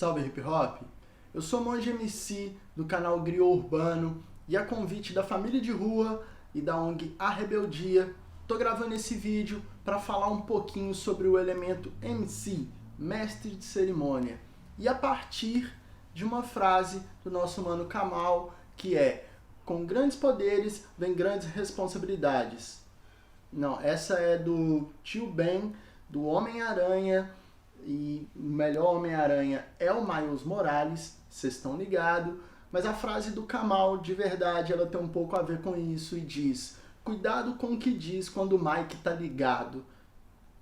Salve hip hop! Eu sou Monge MC do canal Griot Urbano e a convite da família de rua e da ONG A Rebeldia, tô gravando esse vídeo para falar um pouquinho sobre o elemento MC, mestre de cerimônia, e a partir de uma frase do nosso mano Kamal, que é: com grandes poderes vem grandes responsabilidades. Não, essa é do Tio Ben, do Homem-Aranha, e o melhor Homem-Aranha é o Miles Morales, vocês estão ligados, mas a frase do Kamal, de verdade, ela tem um pouco a ver com isso e diz: cuidado com o que diz quando o Mike tá ligado.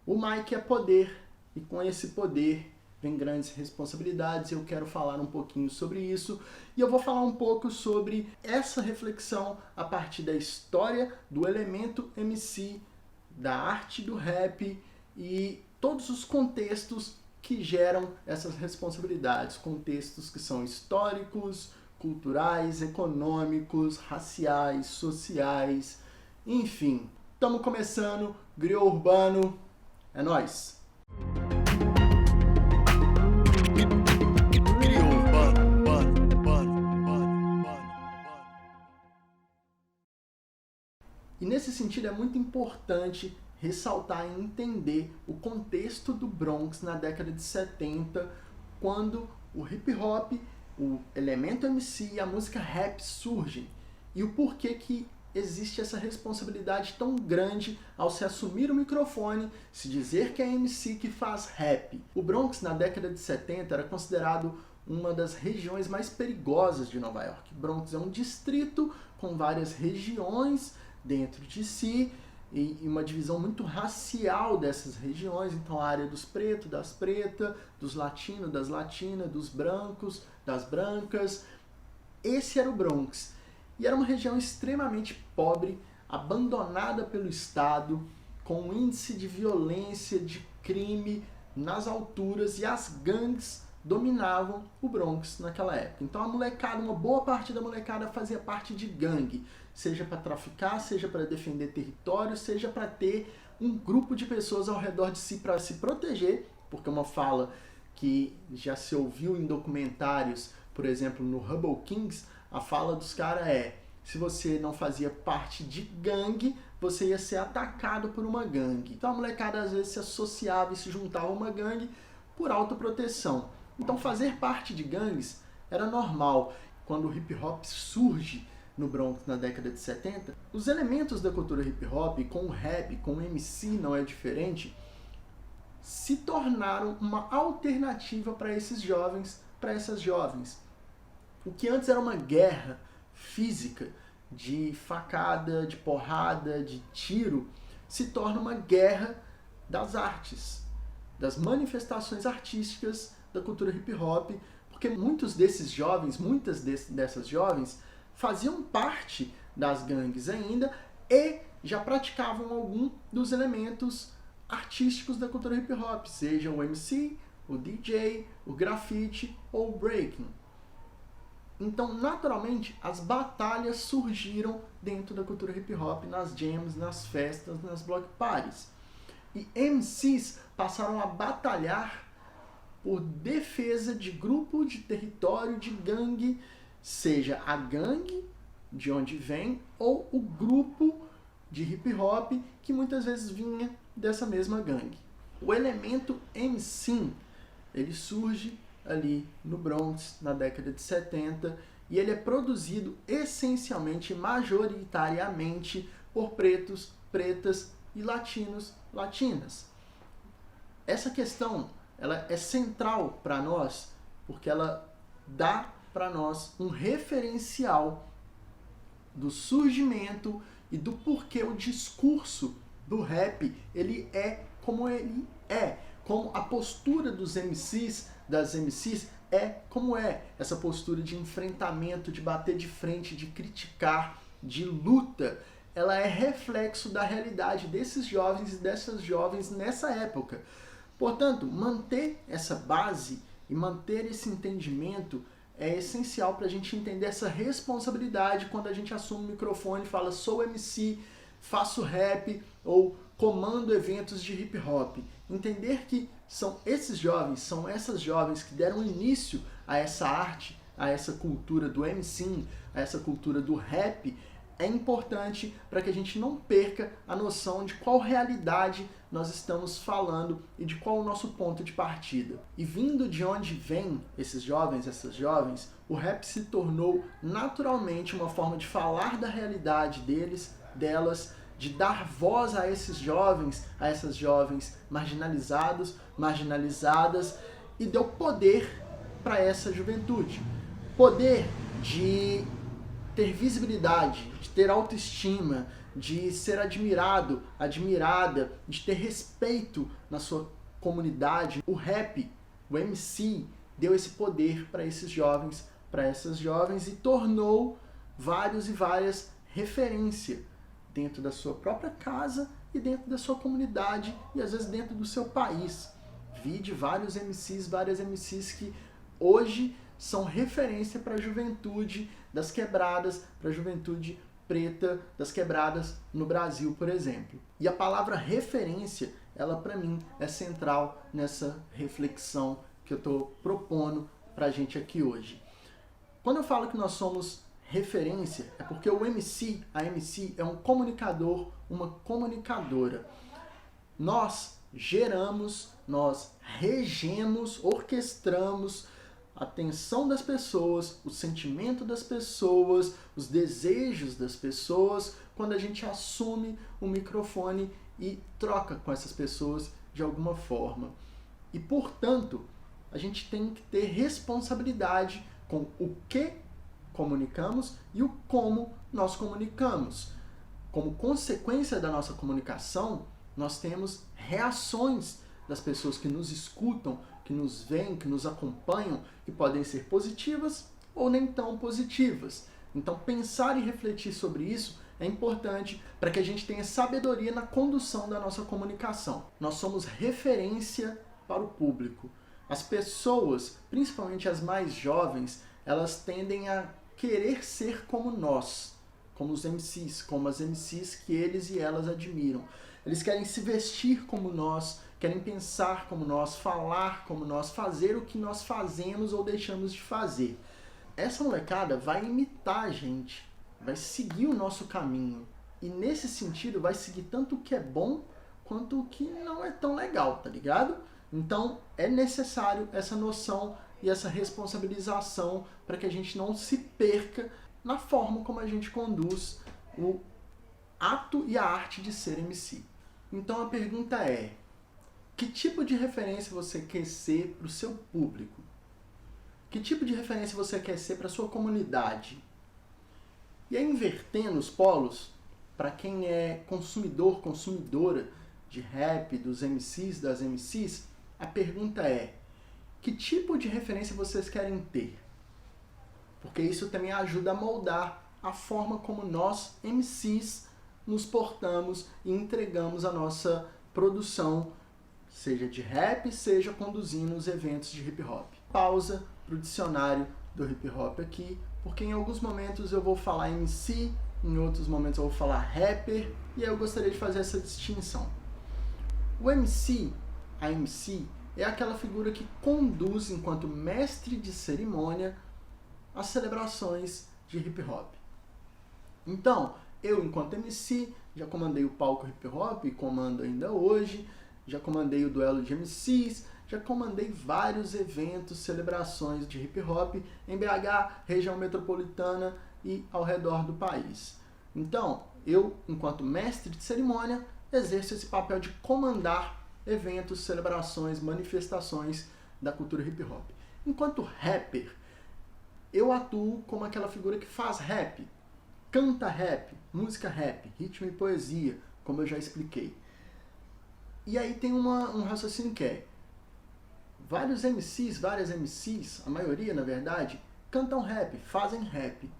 O Mike é poder, e com esse poder vem grandes responsabilidades. Eu quero falar um pouquinho sobre isso, e eu vou falar um pouco sobre essa reflexão a partir da história do elemento MC, da arte do rap e todos os contextos que geram essas responsabilidades, contextos que são históricos, culturais, econômicos, raciais, sociais, enfim. Estamos começando, Griot Urbano, é nóis! E nesse sentido é muito importante ressaltar e entender o contexto do Bronx na década de 70, quando o hip hop, o elemento MC e a música rap surgem, e o porquê que existe essa responsabilidade tão grande ao se assumir o microfone, se dizer que é MC que faz rap. O Bronx na década de 70 era considerado uma das regiões mais perigosas de Nova York. Bronx é um distrito com várias regiões dentro de si, e uma divisão muito racial dessas regiões. Então a área dos pretos, das pretas, dos latinos, das latinas, dos brancos, das brancas. Esse era o Bronx. E era uma região extremamente pobre, abandonada pelo Estado, com um índice de violência, de crime nas alturas, e as gangues dominavam o Bronx naquela época. Então a molecada, uma boa parte da molecada fazia parte de gangue, seja para traficar, seja para defender território, seja para ter um grupo de pessoas ao redor de si para se proteger, porque uma fala que já se ouviu em documentários, por exemplo, no Hubble Kings, a fala dos caras é: se você não fazia parte de gangue, você ia ser atacado por uma gangue. Então a molecada às vezes se associava e se juntava a uma gangue por autoproteção. Então fazer parte de gangues era normal. Quando o hip hop surge no Bronx na década de 70, os elementos da cultura hip hop, com o rap, com o MC não é diferente, se tornaram uma alternativa para esses jovens, para essas jovens. O que antes era uma guerra física, de facada, de porrada, de tiro, se torna uma guerra das artes, das manifestações artísticas da cultura hip hop, porque muitos desses jovens, dessas jovens, faziam parte das gangues ainda e já praticavam algum dos elementos artísticos da cultura hip hop, seja o MC, o DJ, o grafite ou o breaking. Então, naturalmente, as batalhas surgiram dentro da cultura hip hop, nas jams, nas festas, nas block parties. E MCs passaram a batalhar por defesa de grupo, de território, de gangue, seja a gangue de onde vem ou o grupo de hip hop que muitas vezes vinha dessa mesma gangue. O elemento MC, ele surge ali no Bronx na década de 70 e ele é produzido essencialmente, majoritariamente por pretos, pretas e latinos, latinas. Essa questão, ela é central para nós porque ela dá para nós um referencial do surgimento e do porquê o discurso do rap ele é como ele é, como a postura dos MCs, das MCs é como é, essa postura de enfrentamento, de bater de frente, de criticar, de luta. Ela é reflexo da realidade desses jovens e dessas jovens nessa época. Portanto, manter essa base e manter esse entendimento é essencial para a gente entender essa responsabilidade quando a gente assume o microfone e fala: sou MC, faço rap ou comando eventos de hip hop. Entender que são esses jovens, são essas jovens que deram início a essa arte, a essa cultura do MCing, a essa cultura do rap, é importante para que a gente não perca a noção de qual realidade nós estamos falando e de qual o nosso ponto de partida. E vindo de onde vêm esses jovens, essas jovens, o rap se tornou naturalmente uma forma de falar da realidade deles, delas, de dar voz a esses jovens, a essas jovens marginalizados, marginalizadas, e deu poder para essa juventude. Poder de ter visibilidade, de ter autoestima, de ser admirado, admirada, de ter respeito na sua comunidade. O rap, o MC, deu esse poder para esses jovens, para essas jovens, e tornou vários e várias referências dentro da sua própria casa e dentro da sua comunidade e às vezes dentro do seu país. Vi de vários MCs, várias MCs que hoje são referência para a juventude das quebradas, para a juventude preta das quebradas no Brasil, por exemplo. E a palavra referência, ela para mim é central nessa reflexão que eu estou propondo para a gente aqui hoje. Quando eu falo que nós somos referência, é porque o MC, a MC, é um comunicador, uma comunicadora. Nós geramos, nós regemos, orquestramos a atenção das pessoas, o sentimento das pessoas, os desejos das pessoas, quando a gente assume o microfone e troca com essas pessoas de alguma forma. E, portanto, a gente tem que ter responsabilidade com o que comunicamos e o como nós comunicamos. Como consequência da nossa comunicação, nós temos reações das pessoas que nos escutam, que nos veem, que nos acompanham, que podem ser positivas ou nem tão positivas. Então, pensar e refletir sobre isso é importante para que a gente tenha sabedoria na condução da nossa comunicação. Nós somos referência para o público. As pessoas, principalmente as mais jovens, elas tendem a querer ser como nós, como os MCs, como as MCs que eles e elas admiram. Eles querem se vestir como nós, querem pensar como nós, falar como nós, fazer o que nós fazemos ou deixamos de fazer. Essa molecada vai imitar a gente, vai seguir o nosso caminho. E nesse sentido vai seguir tanto o que é bom quanto o que não é tão legal, tá ligado? Então é necessário essa noção e essa responsabilização para que a gente não se perca na forma como a gente conduz o ato e a arte de ser MC. Então a pergunta é: que tipo de referência você quer ser para o seu público? Que tipo de referência você quer ser para a sua comunidade? E aí, invertendo os polos, para quem é consumidor, consumidora de rap, dos MCs, das MCs, a pergunta é: que tipo de referência vocês querem ter? Porque isso também ajuda a moldar a forma como nós, MCs, nos portamos e entregamos a nossa produção, seja de rap, seja conduzindo os eventos de hip hop. Pausa para o dicionário do hip hop aqui, porque em alguns momentos eu vou falar MC, em outros momentos eu vou falar rapper, e aí eu gostaria de fazer essa distinção. O MC, a MC, é aquela figura que conduz, enquanto mestre de cerimônia, as celebrações de hip hop. Então, eu, enquanto MC, já comandei o palco hip hop e comando ainda hoje, já comandei o duelo de MCs, já comandei vários eventos, celebrações de hip hop em BH, região metropolitana e ao redor do país. Então, eu, enquanto mestre de cerimônia, exerço esse papel de comandar eventos, celebrações, manifestações da cultura hip hop. Enquanto rapper, eu atuo como aquela figura que faz rap, canta rap, música rap, ritmo e poesia, como eu já expliquei. E aí tem um raciocínio que é: vários MCs, várias MCs, a maioria na verdade, cantam rap, fazem rap.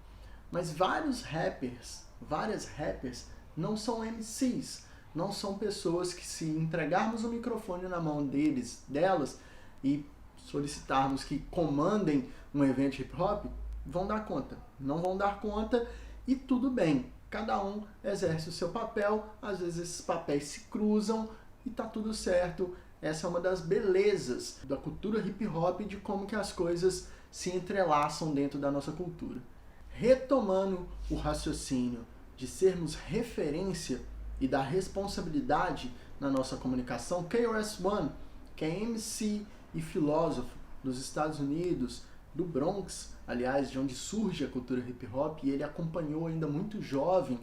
Mas vários rappers, várias rappers não são MCs, não são pessoas que, se entregarmos o microfone na mão deles, delas, e solicitarmos que comandem um evento de hip hop, vão dar conta. Não vão dar conta e tudo bem. Cada um exerce o seu papel, às vezes esses papéis se cruzam e tá tudo certo. essa é uma das belezas da cultura hip hop e de como que as coisas se entrelaçam dentro da nossa cultura. Retomando o raciocínio de sermos referência e da responsabilidade na nossa comunicação, KRS-One, que é MC e filósofo dos Estados Unidos, do Bronx, aliás, de onde surge a cultura hip hop, e ele acompanhou ainda muito jovem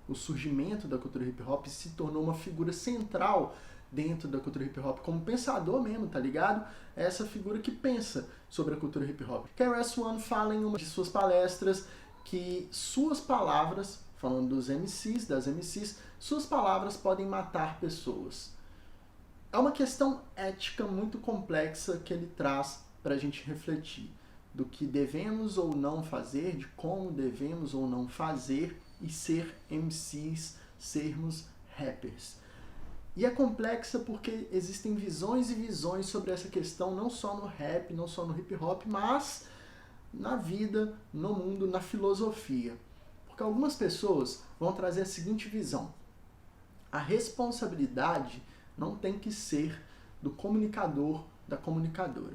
o surgimento da cultura hip hop e se tornou uma figura central dentro da cultura hip hop, como pensador mesmo, tá ligado? É essa figura que pensa sobre a cultura hip hop. KRS-One fala em uma de suas palestras que suas palavras, falando dos MCs, das MCs, suas palavras podem matar pessoas. É uma questão ética muito complexa que ele traz para a gente refletir do que devemos ou não fazer, de como devemos ou não fazer e ser MCs, sermos rappers. E é complexa porque existem visões e visões sobre essa questão, não só no rap, não só no hip hop, mas na vida, no mundo, na filosofia. Porque algumas pessoas vão trazer a seguinte visão: a responsabilidade não tem que ser do comunicador, da comunicadora.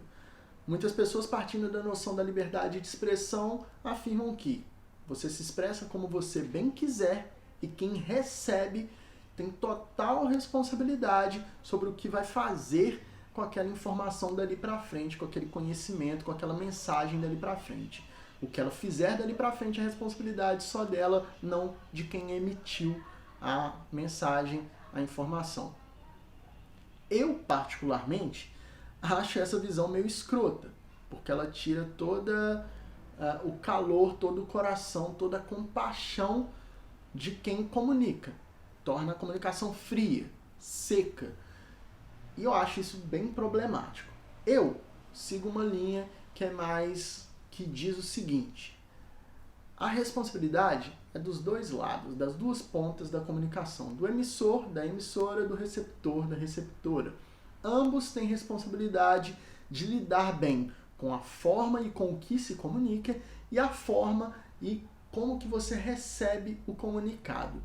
Muitas pessoas, partindo da noção da liberdade de expressão, afirmam que você se expressa como você bem quiser e quem recebe tem total responsabilidade sobre o que vai fazer com aquela informação dali pra frente, com aquele conhecimento, com aquela mensagem dali pra frente. O que ela fizer dali pra frente é responsabilidade só dela, não de quem emitiu a mensagem, a informação. Eu, particularmente, acho essa visão meio escrota, porque ela tira toda o calor, todo o coração, toda a compaixão de quem comunica. Torna a comunicação fria, seca. E eu acho isso bem problemático. Eu sigo uma linha que diz o seguinte: a responsabilidade é dos dois lados, das duas pontas da comunicação, do emissor, da emissora, do receptor, da receptora. Ambos têm responsabilidade de lidar bem com a forma e com o que se comunica e a forma e como que você recebe o comunicado.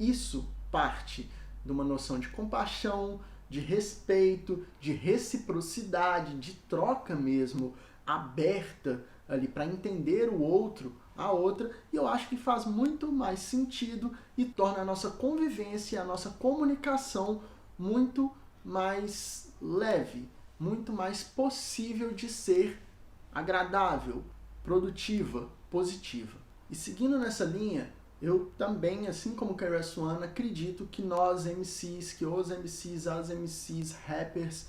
Isso parte de uma noção de compaixão, de respeito, de reciprocidade, de troca mesmo, aberta ali para entender o outro, a outra, e eu acho que faz muito mais sentido e torna a nossa convivência, a nossa comunicação muito mais leve, muito mais possível de ser agradável, produtiva, positiva. E seguindo nessa linha, eu também, assim como o KRS-One, acredito que nós MCs, que os MCs, as MCs, rappers,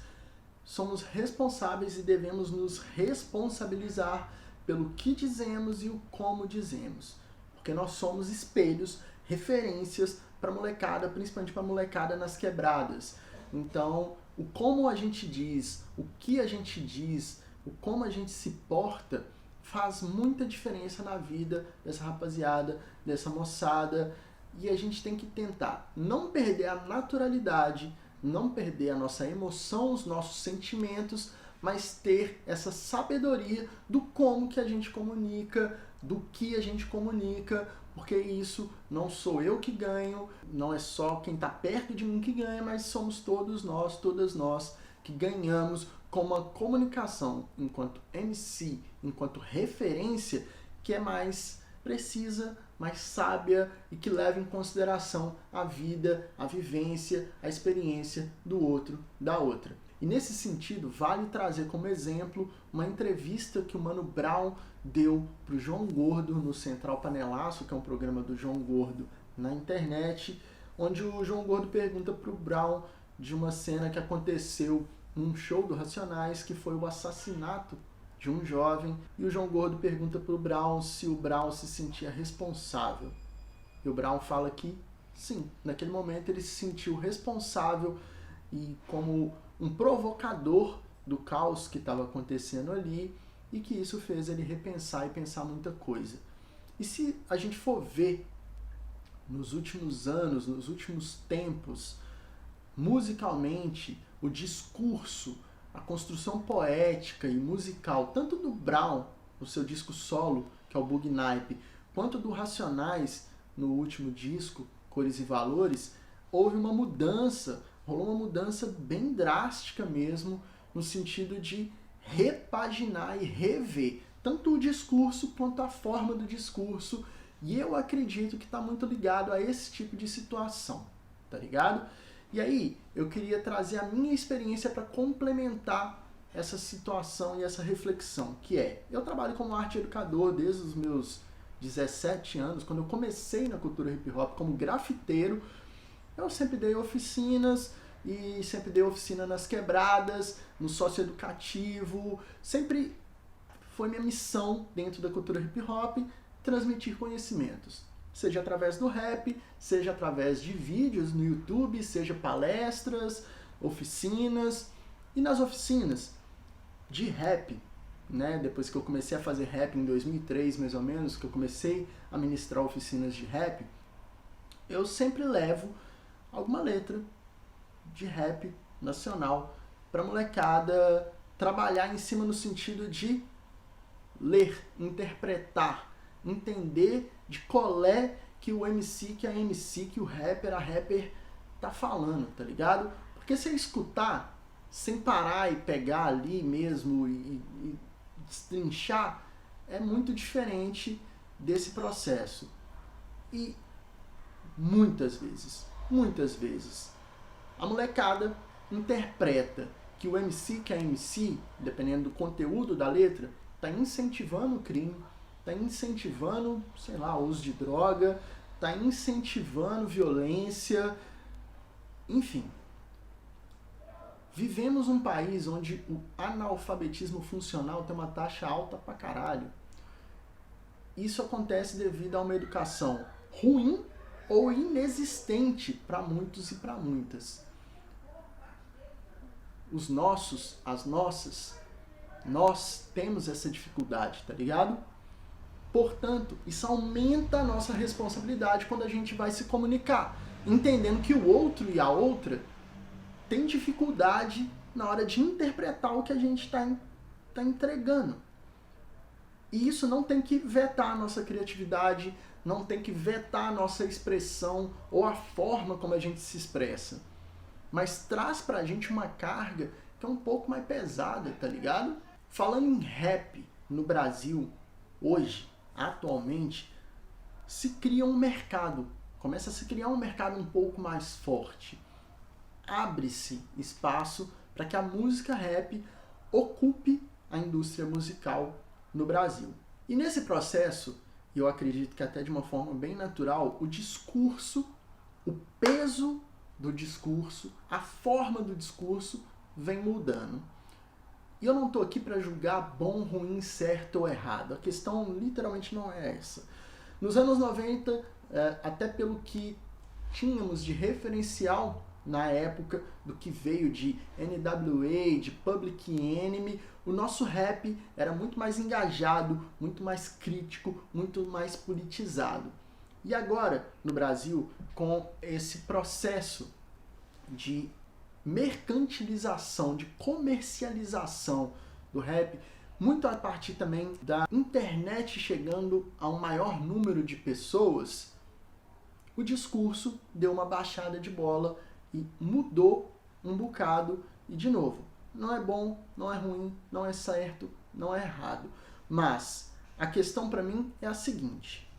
somos responsáveis e devemos nos responsabilizar pelo que dizemos e o como dizemos. Porque nós somos espelhos, referências para a molecada, principalmente para a molecada nas quebradas. Então, o como a gente diz, o que a gente diz, o como a gente se porta, faz muita diferença na vida dessa rapaziada, dessa moçada, e a gente tem que tentar não perder a naturalidade, não perder a nossa emoção, os nossos sentimentos, mas ter essa sabedoria do como que a gente comunica, do que a gente comunica, porque isso não sou eu que ganho, não é só quem está perto de mim que ganha, mas somos todos nós, todas nós que ganhamos com uma comunicação enquanto MC, enquanto referência, que é mais precisa, mais sábia e que leva em consideração a vida, a vivência, a experiência do outro, da outra. E nesse sentido, vale trazer como exemplo uma entrevista que o Mano Brown deu para o João Gordo no Central Panelaço, que é um programa do João Gordo na internet, onde o João Gordo pergunta para o Brown de uma cena que aconteceu num show do Racionais, que foi o assassinato de um jovem, e o João Gordo pergunta para o Brown se o Brown se sentia responsável. E o Brown fala que sim, naquele momento ele se sentiu responsável e como um provocador do caos que estava acontecendo ali, e que isso fez ele repensar e pensar muita coisa. E se a gente for ver nos últimos anos, nos últimos tempos, musicalmente, o discurso, a construção poética e musical, tanto do Brown, no seu disco solo, que é o Bug Naipe, quanto do Racionais, no último disco, Cores e Valores, houve uma mudança rolou uma mudança bem drástica mesmo, no sentido de repaginar e rever tanto o discurso quanto a forma do discurso, e eu acredito que está muito ligado a esse tipo de situação, tá ligado? E aí, eu queria trazer a minha experiência para complementar essa situação e essa reflexão, que é, eu trabalho como arte educador desde os meus 17 anos, quando eu comecei na cultura hip hop como grafiteiro, eu sempre dei oficinas, e sempre dei oficina nas quebradas, no socioeducativo, sempre foi minha missão dentro da cultura hip hop transmitir conhecimentos. Seja através do rap, seja através de vídeos no YouTube, seja palestras, oficinas. E nas oficinas de rap, né, depois que eu comecei a fazer rap em 2003 mais ou menos, que eu comecei a ministrar oficinas de rap, eu sempre levo alguma letra de rap nacional para molecada trabalhar em cima no sentido de ler, interpretar, entender de qual é que o MC, que a MC, que o rapper, a rapper tá falando, tá ligado? Porque se eu escutar sem parar e pegar ali mesmo e destrinchar, é muito diferente desse processo. E muitas vezes, a molecada interpreta que o MC, que é MC, dependendo do conteúdo da letra, está incentivando o crime, está incentivando, sei lá, o uso de droga, está incentivando violência, enfim. Vivemos um país onde o analfabetismo funcional tem uma taxa alta pra caralho. Isso acontece devido a uma educação ruim ou inexistente para muitos e para muitas. Os nossos, as nossas, nós temos essa dificuldade, tá ligado? Portanto, isso aumenta a nossa responsabilidade quando a gente vai se comunicar, entendendo que o outro e a outra tem dificuldade na hora de interpretar o que a gente está entregando. E isso não tem que vetar a nossa criatividade, não tem que vetar a nossa expressão ou a forma como a gente se expressa. Mas traz pra gente uma carga que é um pouco mais pesada, tá ligado? Falando em rap no Brasil, hoje, atualmente, se cria um mercado. Começa a se criar um mercado um pouco mais forte. Abre-se espaço para que a música rap ocupe a indústria musical no Brasil. E nesse processo, eu acredito que até de uma forma bem natural, o discurso, o peso do discurso, a forma do discurso vem mudando. E eu não estou aqui para julgar bom, ruim, certo ou errado. A questão literalmente não é essa. Nos anos 90, até pelo que tínhamos de referencial na época do que veio de NWA, de Public Enemy, o nosso rap era muito mais engajado, muito mais crítico, muito mais politizado. E agora, no Brasil, com esse processo de mercantilização, de comercialização do rap, muito a partir também da internet chegando a um maior número de pessoas, o discurso deu uma baixada de bola e mudou um bocado. E de novo, não é bom, não é ruim, não é certo, não é errado. Mas a questão para mim é a seguinte: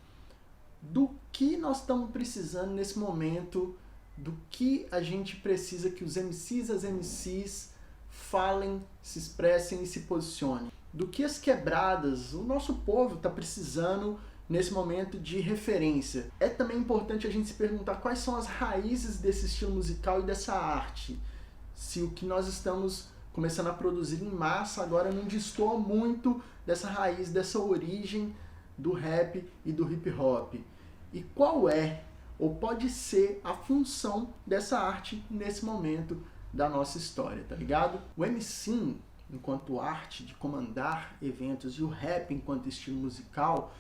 do que nós estamos precisando nesse momento, do que a gente precisa que os MCs, as MCs falem, se expressem e se posicionem? Do que as quebradas, o nosso povo está precisando nesse momento de referência? É também importante a gente se perguntar quais são as raízes desse estilo musical e dessa arte. Se o que nós estamos começando a produzir em massa agora não destoa muito dessa raiz, dessa origem do rap e do hip hop. E qual é, ou pode ser, a função dessa arte nesse momento da nossa história, tá ligado? O MC, enquanto arte de comandar eventos, e o rap enquanto estilo musical,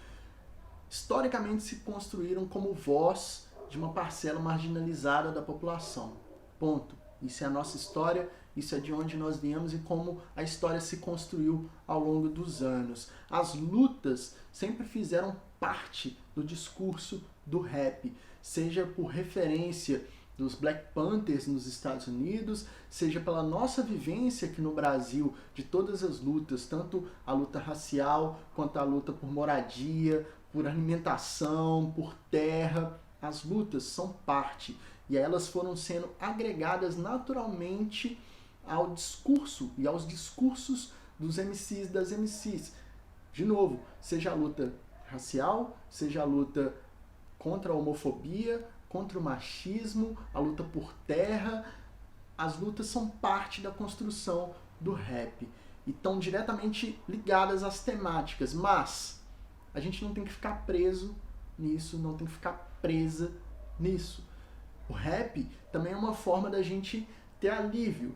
historicamente se construíram como voz de uma parcela marginalizada da população. Ponto. Isso é a nossa história, isso é de onde nós viemos e como a história se construiu ao longo dos anos. As lutas sempre fizeram parte do discurso do rap, seja por referência dos Black Panthers nos Estados Unidos, seja pela nossa vivência aqui no Brasil de todas as lutas, tanto a luta racial quanto a luta por moradia, por alimentação, por terra. As lutas são parte e elas foram sendo agregadas naturalmente ao discurso e aos discursos dos MCs e das MCs. De novo, seja a luta racial, seja a luta contra a homofobia, contra o machismo, a luta por terra, as lutas são parte da construção do rap e estão diretamente ligadas às temáticas, mas a gente não tem que ficar preso nisso, não tem que ficar presa nisso. O rap também é uma forma da gente ter alívio,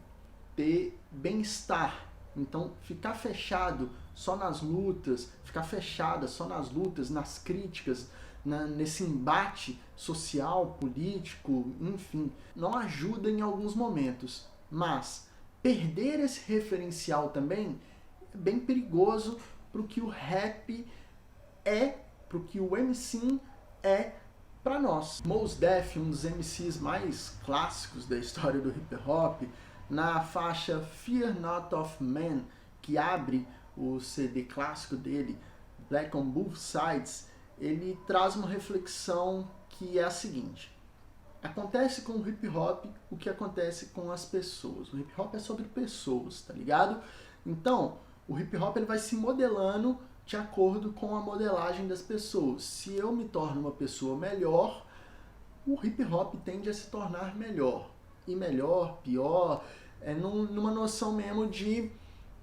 ter bem-estar. Então, ficar fechado só nas lutas, ficar fechada só nas lutas, nas críticas, nesse embate social, político, enfim, não ajuda em alguns momentos. Mas perder esse referencial também é bem perigoso para o que o rap é, para o que o MC é para nós. Mos Def, um dos MCs mais clássicos da história do hip hop, na faixa Fear Not of Man, que abre o CD clássico dele, Black on Both Sides, ele traz uma reflexão que é a seguinte: acontece com o hip hop o que acontece com as pessoas. O hip hop é sobre pessoas, tá ligado? Então, o hip hop ele vai se modelando de acordo com a modelagem das pessoas. Se eu me torno uma pessoa melhor, o hip hop tende a se tornar melhor. E melhor, pior, numa noção mesmo de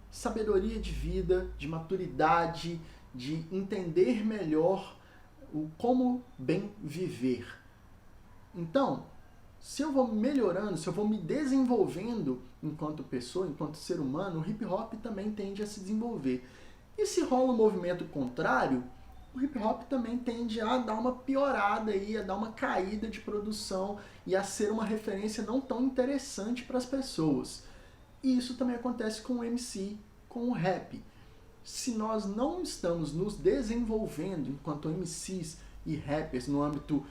sabedoria de vida, de maturidade, de entender melhor o como bem viver. Então, se eu vou melhorando, se eu vou me desenvolvendo enquanto pessoa, enquanto ser humano, o hip hop também tende a se desenvolver. E se rola um movimento contrário, o hip hop também tende a dar uma piorada aí, a dar uma caída de produção e a ser uma referência não tão interessante para as pessoas. E isso também acontece com o MC, com o rap. Se nós não estamos nos desenvolvendo enquanto MCs e rappers no âmbito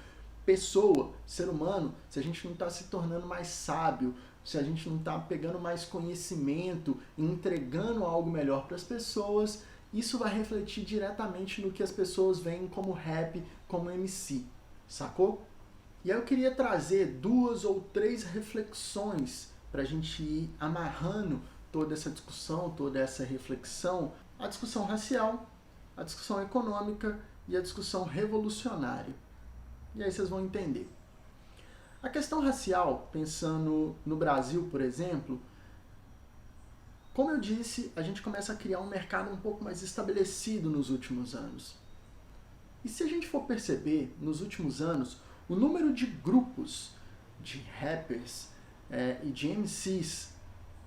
pessoa, ser humano, se a gente não está se tornando mais sábio, se a gente não está pegando mais conhecimento e entregando algo melhor para as pessoas, isso vai refletir diretamente no que as pessoas veem como rap, como MC, sacou? E aí eu queria trazer 2 ou 3 reflexões para a gente ir amarrando toda essa discussão, toda essa reflexão, a discussão racial, a discussão econômica e a discussão revolucionária. E aí vocês vão entender. A questão racial, pensando no Brasil, por exemplo, como eu disse, a gente começa a criar um mercado um pouco mais estabelecido nos últimos anos. E se a gente for perceber, nos últimos anos, o número de grupos de rappers e de MCs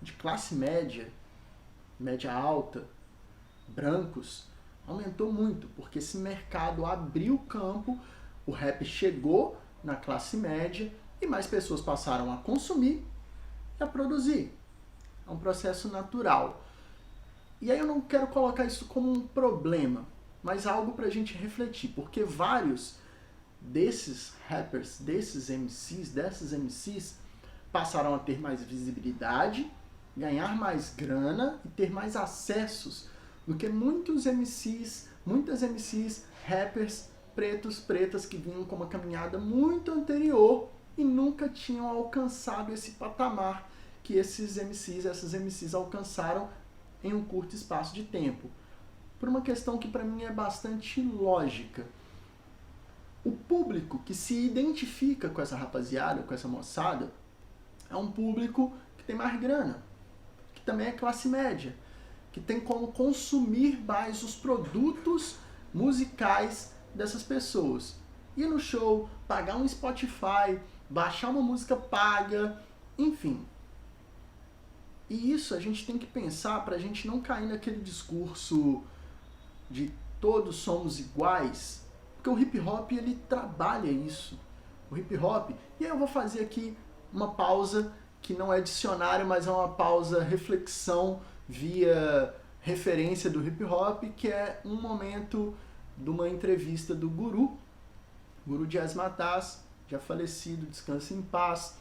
de classe média, média alta, brancos, aumentou muito, porque esse mercado abriu campo, o rap chegou na classe média e mais pessoas passaram a consumir e a produzir. É um processo natural. E aí eu não quero colocar isso como um problema, mas algo para a gente refletir, porque vários desses rappers, desses MCs, dessas MCs, passaram a ter mais visibilidade, ganhar mais grana e ter mais acessos do que muitas MCs, rappers, pretos, pretas que vinham com uma caminhada muito anterior e nunca tinham alcançado esse patamar que esses MCs, essas MCs alcançaram em um curto espaço de tempo. Por uma questão que para mim é bastante lógica. O público que se identifica com essa rapaziada, com essa moçada, é um público que tem mais grana, que também é classe média, que tem como consumir mais os produtos musicais dessas pessoas. Ir no show, pagar um Spotify, baixar uma música paga, enfim. E isso a gente tem que pensar para a gente não cair naquele discurso de todos somos iguais, porque o hip hop ele trabalha isso. O hip hop, e aí eu vou fazer aqui uma pausa que não é dicionário, mas é uma pausa reflexão via referência do hip hop, que é um momento de uma entrevista do Guru Jazz Mataz, já falecido, descanse em paz,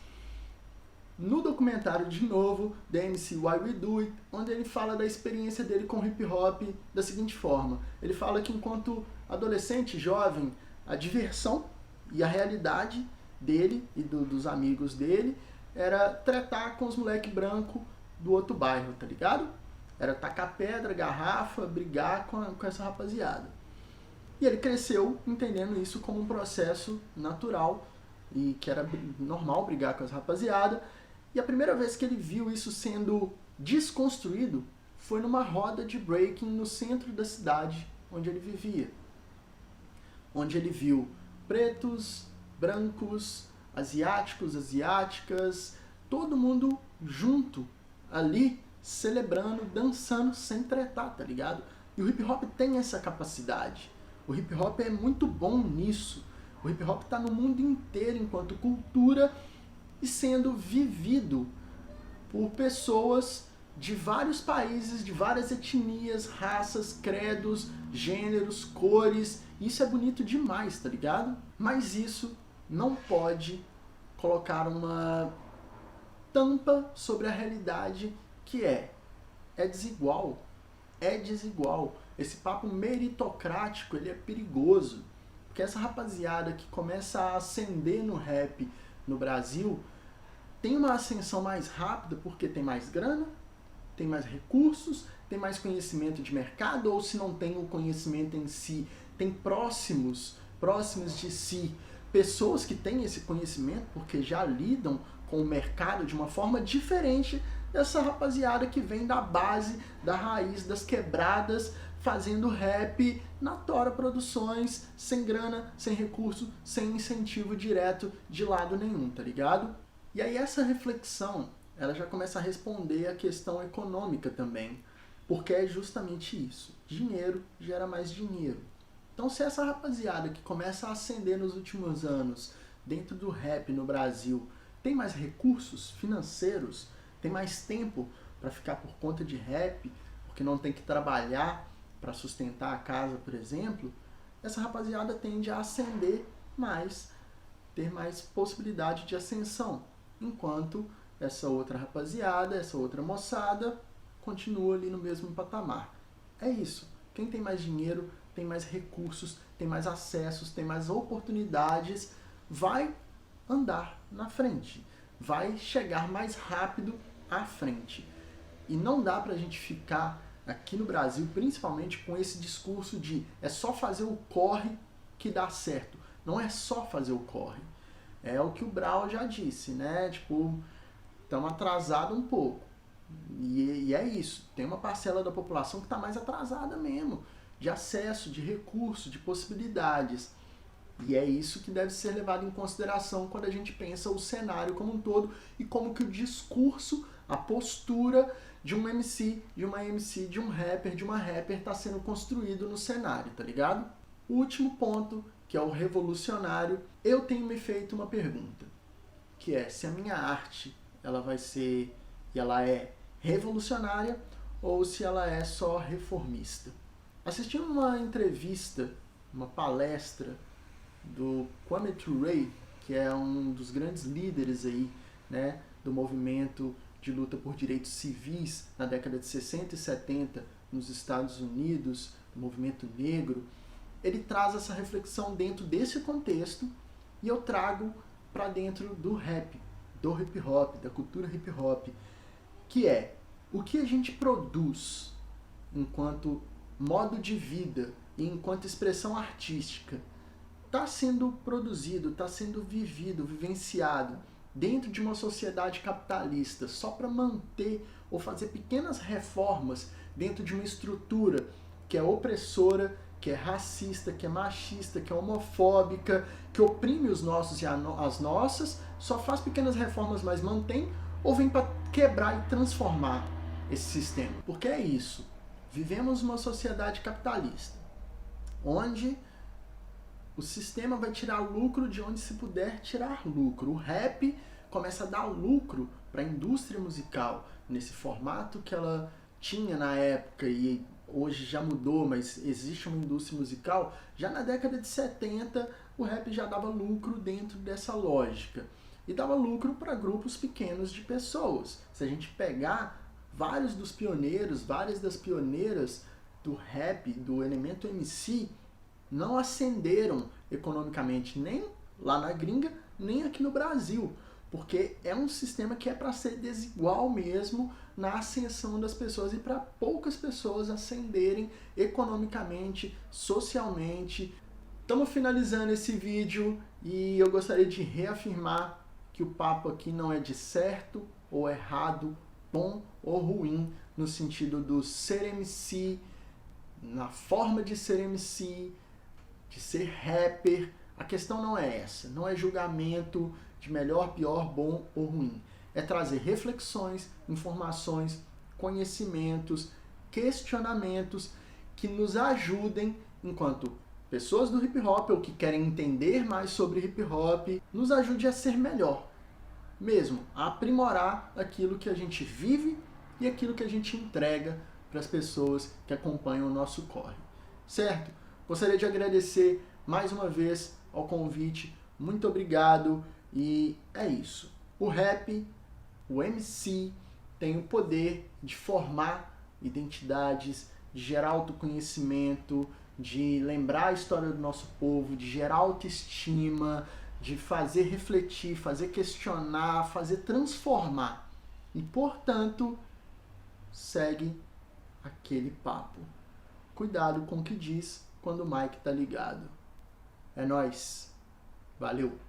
no documentário de novo, The MC Why We Do It, onde ele fala da experiência dele com hip hop da seguinte forma. Ele fala que enquanto adolescente, jovem, a diversão e a realidade dele e dos amigos dele era tretar com os moleque branco do outro bairro, tá ligado? Era tacar pedra, garrafa, brigar com essa rapaziada. E ele cresceu entendendo isso como um processo natural e que era normal brigar com essa rapaziada. E a primeira vez que ele viu isso sendo desconstruído foi numa roda de breaking no centro da cidade onde ele vivia. Onde ele viu pretos, brancos, asiáticos, asiáticas, todo mundo junto ali, celebrando, dançando, sem tretar, tá ligado? E o hip hop tem essa capacidade. O hip hop é muito bom nisso. O hip hop tá no mundo inteiro enquanto cultura e sendo vivido por pessoas de vários países, de várias etnias, raças, credos, gêneros, cores. Isso é bonito demais, tá ligado? Mas isso não pode colocar uma tampa sobre a realidade que é desigual. É desigual. Esse papo meritocrático, ele é perigoso. Porque essa rapaziada que começa a ascender no rap no Brasil tem uma ascensão mais rápida porque tem mais grana, tem mais recursos, tem mais conhecimento de mercado, ou se não tem o conhecimento em si, tem próximos de si, pessoas que têm esse conhecimento porque já lidam com o mercado de uma forma diferente dessa rapaziada que vem da base, da raiz, das quebradas, fazendo rap na Tora Produções, sem grana, sem recurso, sem incentivo direto de lado nenhum, tá ligado? E aí essa reflexão, ela já começa a responder a questão econômica também, porque é justamente isso. Dinheiro gera mais dinheiro. Então se essa rapaziada que começa a ascender nos últimos anos dentro do rap no Brasil tem mais recursos financeiros, tem mais tempo para ficar por conta de rap, porque não tem que trabalhar para sustentar a casa, por exemplo, essa rapaziada tende a ascender mais, ter mais possibilidade de ascensão, enquanto essa outra rapaziada, essa outra moçada, continua ali no mesmo patamar. É isso. Quem tem mais dinheiro, tem mais recursos, tem mais acessos, tem mais oportunidades, vai andar na frente, vai chegar mais rápido à frente. E não dá pra gente ficar aqui no Brasil, principalmente com esse discurso de é só fazer o corre que dá certo. Não é só fazer o corre. É o que o Brau já disse, né? Tipo, estamos atrasados um pouco. E é isso. Tem uma parcela da população que está mais atrasada mesmo, de acesso, de recurso, de possibilidades. E é isso que deve ser levado em consideração quando a gente pensa o cenário como um todo e como que o discurso, a postura de um MC, de uma MC, de um rapper, de uma rapper está sendo construído no cenário, tá ligado? O último ponto, que é o revolucionário, eu tenho me feito uma pergunta, que é se a minha arte ela vai ser, e ela é revolucionária ou se ela é só reformista. Assisti uma entrevista, uma palestra do Kwame Ture, que é um dos grandes líderes aí, né, do movimento de luta por direitos civis na década de 60 e 70 nos Estados Unidos, do movimento negro. Ele traz essa reflexão dentro desse contexto e eu trago para dentro do rap, do hip hop, da cultura hip hop, que é o que a gente produz enquanto modo de vida e enquanto expressão artística está sendo produzido, está sendo vivido, vivenciado dentro de uma sociedade capitalista só para manter ou fazer pequenas reformas dentro de uma estrutura que é opressora, que é racista, que é machista, que é homofóbica, que oprime os nossos e as nossas, só faz pequenas reformas, mas mantém, ou vem para quebrar e transformar esse sistema. Porque é isso. Vivemos uma sociedade capitalista, onde o sistema vai tirar lucro de onde se puder tirar lucro. O rap começa a dar lucro para a indústria musical, nesse formato que ela tinha na época e hoje já mudou, mas existe uma indústria musical, já na década de 70 o rap já dava lucro dentro dessa lógica. E dava lucro para grupos pequenos de pessoas. Se a gente pegar vários dos pioneiros, várias das pioneiras do rap, do Elemento MC, não ascenderam economicamente nem lá na gringa, nem aqui no Brasil. Porque é um sistema que é para ser desigual mesmo na ascensão das pessoas e para poucas pessoas ascenderem economicamente, socialmente. Estamos finalizando esse vídeo e eu gostaria de reafirmar que o papo aqui não é de certo ou errado, bom ou ruim, no sentido do ser MC, na forma de ser MC, de ser rapper. A questão não é essa, não é julgamento de melhor, pior, bom ou ruim. É trazer reflexões, informações, conhecimentos, questionamentos que nos ajudem, enquanto pessoas do hip hop ou que querem entender mais sobre hip hop, nos ajude a ser melhor, mesmo a aprimorar aquilo que a gente vive e aquilo que a gente entrega para as pessoas que acompanham o nosso corre. Certo? Gostaria de agradecer mais uma vez ao convite. Muito obrigado e é isso. O rap, o MC, tem o poder de formar identidades, de gerar autoconhecimento, de lembrar a história do nosso povo, de gerar autoestima, de fazer refletir, fazer questionar, fazer transformar. E, portanto, segue aquele papo. Cuidado com o que diz quando o mic tá ligado. É nóis. Valeu!